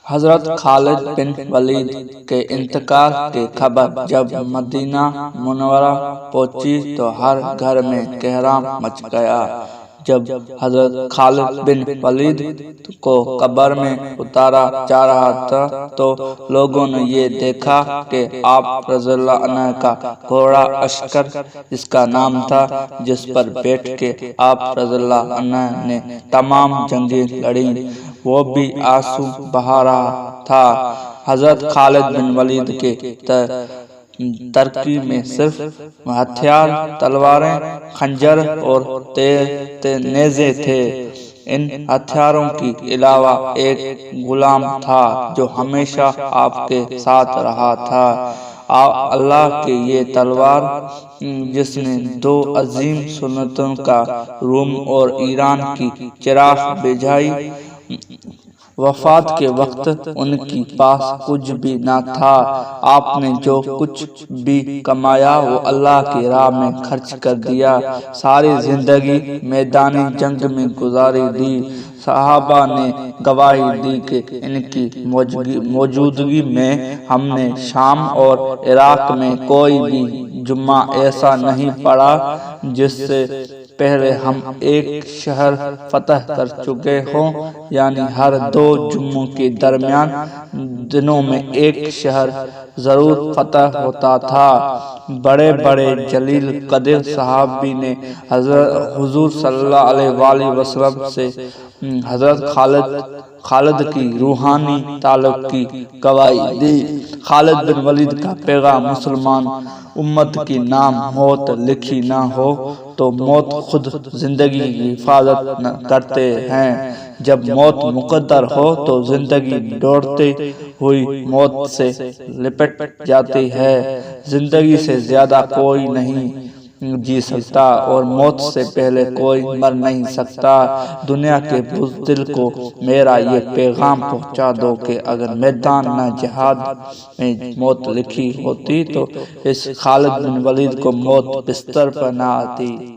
حضرت خالد بن ولید کے انتقال کی خبر جب مدینہ منورہ پہنچی تو ہر گھر میں کہرام مچ گیا۔ جب حضرت خالد بن ولید کو قبر میں اتارا جا رہا تھا تو لوگوں نے یہ دیکھا کہ آپ رضی اللہ عنہ کا گھوڑا اشکر جس کا نام تھا، جس پر بیٹھ کے آپ رضی اللہ عنہ نے تمام جنگیں لڑیں، وہ بھی آنسو بہا رہا تھا۔ حضرت خالد بن ولید کے ترکی میں صرف ہتھیار تلواریں، خنجر اور نیزے تھے۔ ان ہتھیاروں کے علاوہ ایک غلام تھا جو ہمیشہ آپ کے ساتھ رہا تھا۔ اللہ کی یہ تلوار جس نے دو عظیم سلطنتوں کا روم اور ایران کی چراغ بجھائی، وفات کے وقت ان کے پاس کچھ بھی نہ تھا۔ آپ نے جو کچھ بھی کمایا وہ اللہ کی راہ میں خرچ کر دیا، ساری زندگی میدان جنگ میں گزار دی۔ صحابہ نے گواہی دی کہ ان کی موجودگی میں ہم نے شام اور عراق میں کوئی بھی جمعہ ایسا نہیں پڑھا جس سے پہلے ہم ایک شہر فتح کر چکے ہوں، یعنی ہر دو جمعوں کے درمیان دنوں میں ایک شہر ضرور فتح ہوتا تھا۔ بڑے بڑے جلیل قدر صحابی نے حضور صلی اللہ علیہ وآلہ وسلم سے حضرت خالد کی روحانی تعلق کی گواہی دی۔ خالد بن ولید کا پیغام مسلمان امت کی نام موت لکھی نہ ہو تو موت خود زندگی کی حفاظت کرتے ہیں، جب موت مقدر ہو تو زندگی دوڑتے ہوئی موت سے لپٹ جاتی ہے۔ زندگی سے زیادہ کوئی نہیں جی سکتا اور موت سے پہلے کوئی مر نہیں سکتا۔ دنیا کے بزدل کو میرا یہ پیغام پہنچا دو کہ اگر میدان جہاد میں موت لکھی ہوتی تو اس خالد بن ولید کو موت بستر پر نہ آتی۔